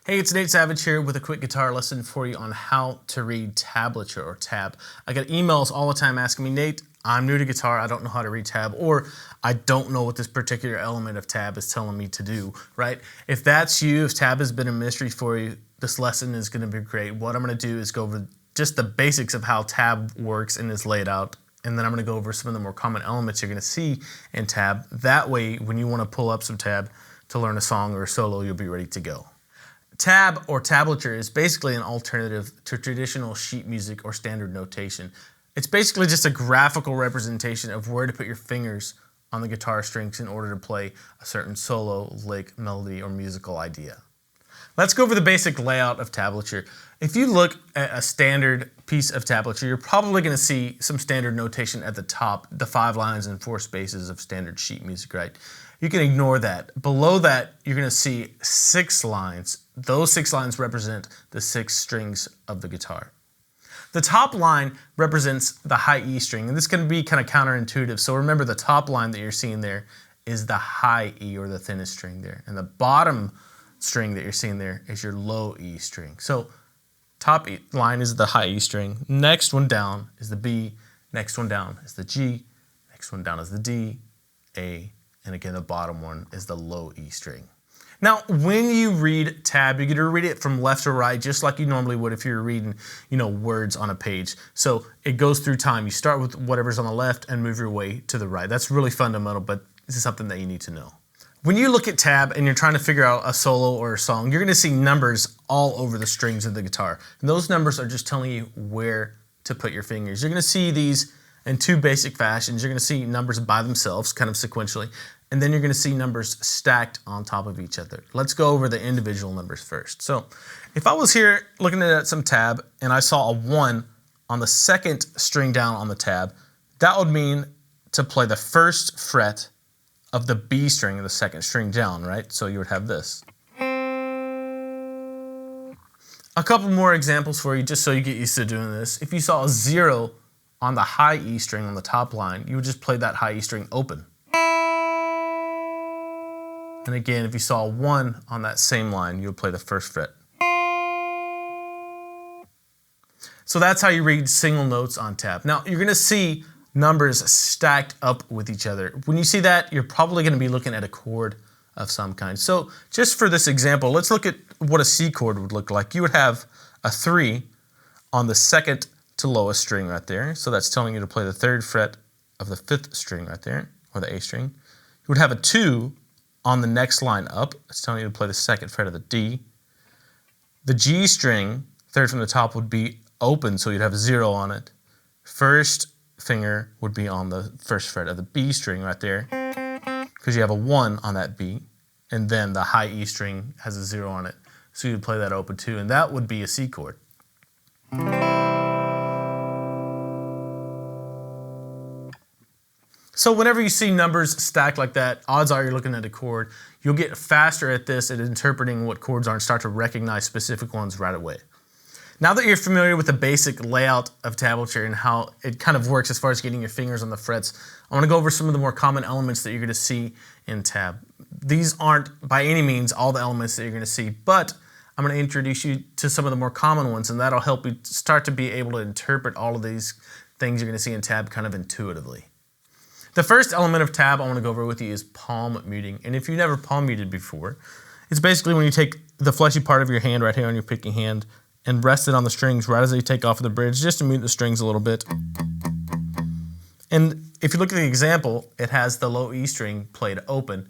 Hey, it's Nate Savage here with a quick guitar lesson for you on how to read tablature or tab. I get emails all the time asking me, Nate, I'm new to guitar, I don't know how to read tab, or I don't know what this particular element of tab is telling me to do, right? If that's you, if tab has been a mystery for you, this lesson is gonna be great. What I'm gonna do is go over just the basics of how tab works and is laid out, and then I'm gonna go over some of the more common elements you're gonna see in tab. That way, when you wanna pull up some tab to learn a song or a solo, you'll be ready to go. Tab or tablature is basically an alternative to traditional sheet music or standard notation. It's basically just a graphical representation of where to put your fingers on the guitar strings in order to play a certain solo, lick, melody, or musical idea. Let's go over the basic layout of tablature. If you look at a standard piece of tablature, you're probably going to see some standard notation at the top, the 5 lines and 4 spaces of standard sheet music, right? You can ignore that. Below that, you're going to see 6 lines. Those 6 lines represent the 6 strings of the guitar. The top line represents the high E string, and this can be kind of counterintuitive. So remember, the top line that you're seeing there is the high E, or the thinnest string there. And the bottom string that you're seeing there is your low E string. So top line is the high E string. Next one down is the B. Next one down is the G. Next one down is the D, A, and again, the bottom one is the low E string. Now, when you read tab, you're going to read it from left to right, just like you normally would if you were reading, words on a page. So it goes through time. You start with whatever's on the left and move your way to the right. That's really fundamental, but this is something that you need to know. When you look at tab and you're trying to figure out a solo or a song, you're going to see numbers all over the strings of the guitar. And those numbers are just telling you where to put your fingers. You're going to see these in 2 basic fashions. You're going to see numbers by themselves, kind of sequentially, and then you're going to see numbers stacked on top of each other. Let's go over the individual numbers first. So if I was here looking at some tab and I saw a 1 on the 2nd string down on the tab, that would mean to play the 1st fret of the B string of the 2nd string down, right? So you would have this. A couple more examples for you, just so you get used to doing this. If you saw a 0 on the high E string on the top line, you would just play that high E string open. And again, if you saw a 1 on that same line, you would play the 1st fret. So that's how you read single notes on tab. Now, you're going to see numbers stacked up with each other. When you see that, you're probably going to be looking at a chord of some kind. So just for this example, let's look at what a C chord would look like. You would have a 3 on the 2nd to lowest string right there. So that's telling you to play the 3rd fret of the 5th string right there, or the A string. You would have a 2 on the next line up. It's telling you to play the 2nd fret of the D. The G string, 3rd from the top, would be open, so you'd have a 0 on it. First finger would be on the 1st fret of the B string right there, because you have a 1 on that B, and then the high E string has a 0 on it, so you'd play that open too, and that would be a C chord. So whenever you see numbers stacked like that, odds are you're looking at a chord. You'll get faster at this at interpreting what chords are and start to recognize specific ones right away. Now that you're familiar with the basic layout of tablature and how it kind of works as far as getting your fingers on the frets, I want to go over some of the more common elements that you're going to see in tab. These aren't by any means all the elements that you're going to see, but I'm going to introduce you to some of the more common ones, and that'll help you start to be able to interpret all of these things you're going to see in tab kind of intuitively. The first element of tab I want to go over with you is palm muting. And if you've never palm muted before, it's basically when you take the fleshy part of your hand right here on your picking hand and rest it on the strings right as they take off of the bridge, just to mute the strings a little bit. And if you look at the example, it has the low E string played open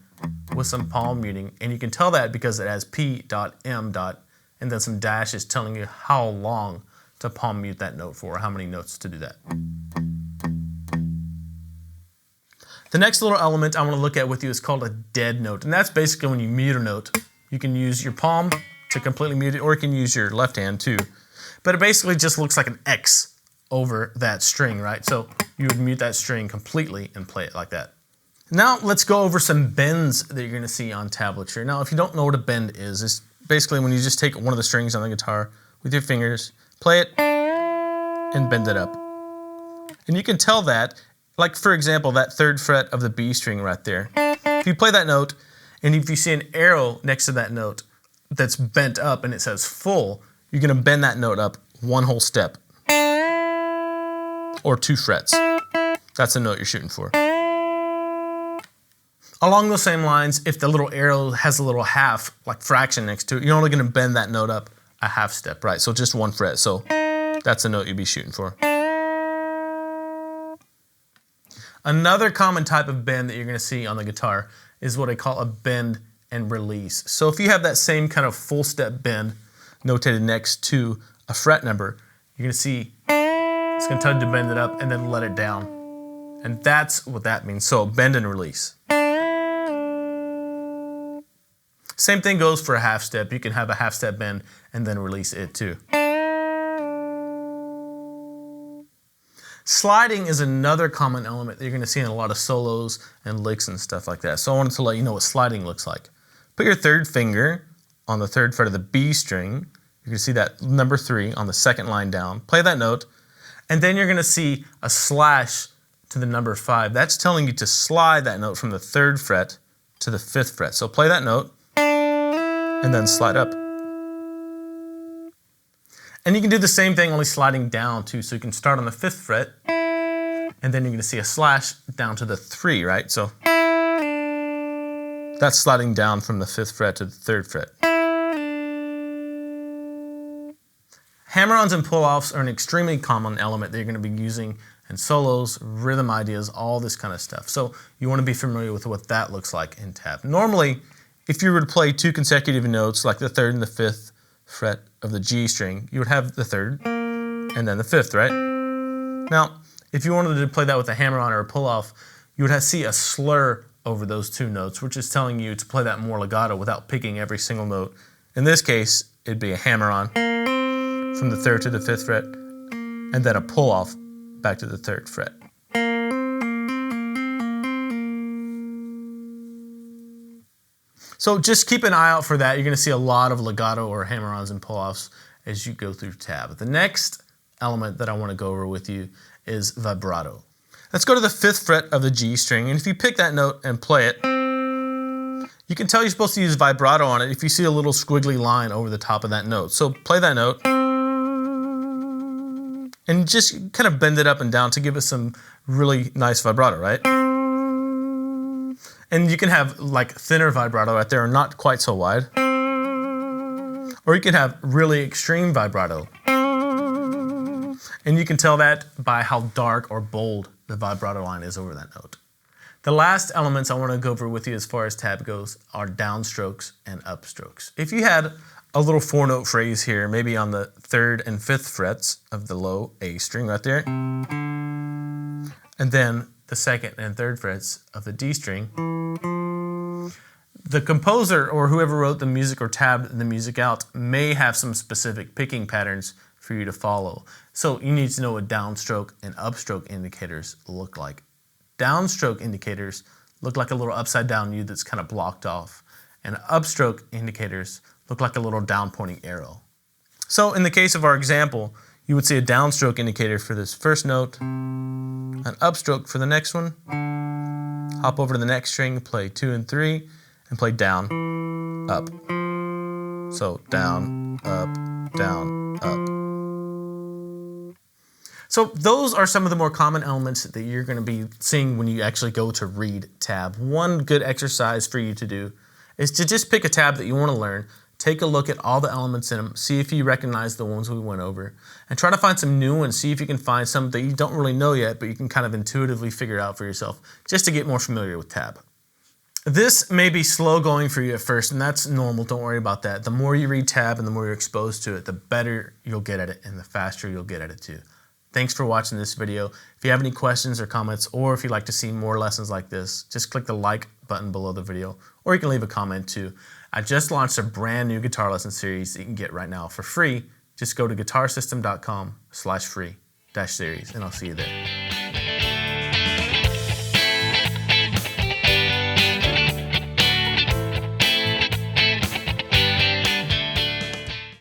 with some palm muting. And you can tell that because it has P.M. and then some dashes telling you how long to palm mute that note for, or how many notes to do that. The next little element I want to look at with you is called a dead note, and that's basically when you mute a note. You can use your palm to completely mute it, or you can use your left hand too. But it basically just looks like an X over that string, right? So you would mute that string completely and play it like that. Now let's go over some bends that you're going to see on tablature. Now if you don't know what a bend is, it's basically when you just take one of the strings on the guitar with your fingers, play it, and bend it up. And you can tell that, like for example, that 3rd fret of the B string right there. If you play that note, and if you see an arrow next to that note, that's bent up and it says full, you're going to bend that note up one whole step or 2 frets. That's the note you're shooting for. Along those same lines, if the little arrow has a little half, like fraction next to it, you're only going to bend that note up a half step, right? So just 1 fret. So that's the note you'd be shooting for. Another common type of bend that you're going to see on the guitar is what I call a bend and release. So if you have that same kind of full step bend notated next to a fret number, you're going to see it's going to tell you to bend it up and then let it down. And that's what that means. So bend and release. Same thing goes for a half step. You can have a half step bend and then release it too. Sliding is another common element that you're going to see in a lot of solos and licks and stuff like that. So I wanted to let you know what sliding looks like. Put your third finger on the 3rd fret of the B string. You can see that number 3 on the 2nd line down. Play that note, and then you're going to see a slash to the number 5. That's telling you to slide that note from the 3rd fret to the 5th fret. So play that note, and then slide up. And you can do the same thing, only sliding down too. So you can start on the 5th fret, and then you're going to see a slash down to the 3, right? So that's sliding down from the 5th fret to the 3rd fret. Hammer-ons and pull-offs are an extremely common element that you're going to be using in solos, rhythm ideas, all this kind of stuff. So you want to be familiar with what that looks like in tab. Normally, if you were to play 2 consecutive notes, like the 3rd and the 5th fret of the G string, you would have the 3rd and then the 5th, right? Now, if you wanted to play that with a hammer-on or a pull-off, you would see a slur over those 2 notes, which is telling you to play that more legato without picking every single note. In this case, it'd be a hammer-on from the 3rd to the 5th fret, and then a pull-off back to the 3rd fret. So just keep an eye out for that. You're going to see a lot of legato or hammer-ons and pull-offs as you go through tab. The next element that I want to go over with you is vibrato. Let's go to the 5th fret of the G string, and if you pick that note and play it, you can tell you're supposed to use vibrato on it if you see a little squiggly line over the top of that note. So play that note, and just kind of bend it up and down to give it some really nice vibrato, right? And you can have like thinner vibrato right there, or not quite so wide. Or you can have really extreme vibrato. And you can tell that by how dark or bold the vibrato line is over that note. The last elements I want to go over with you as far as tab goes are downstrokes and upstrokes. If you had a little 4-note phrase here, maybe on the 3rd and 5th frets of the low A string right there, and then the 2nd and 3rd frets of the D string, the composer or whoever wrote the music or tabbed the music out may have some specific picking patterns for you to follow. So you need to know what downstroke and upstroke indicators look like. Downstroke indicators look like a little upside down U that's kind of blocked off, and upstroke indicators look like a little down pointing arrow. So in the case of our example, you would see a downstroke indicator for this first note, an upstroke for the next one, hop over to the next string, play 2 and 3, and play down, up. So down, up, down, up. So those are some of the more common elements that you're going to be seeing when you actually go to read tab. One good exercise for you to do is to just pick a tab that you want to learn, take a look at all the elements in them, see if you recognize the ones we went over, and try to find some new ones, see if you can find some that you don't really know yet, but you can kind of intuitively figure out for yourself, just to get more familiar with tab. This may be slow going for you at first, and that's normal, don't worry about that. The more you read tab and the more you're exposed to it, the better you'll get at it, and the faster you'll get at it too. Thanks for watching this video. If you have any questions or comments, or if you'd like to see more lessons like this, just click the like button below the video, or you can leave a comment too. I just launched a brand new guitar lesson series that you can get right now for free. Just go to guitarsystem.com/free-series, and I'll see you there.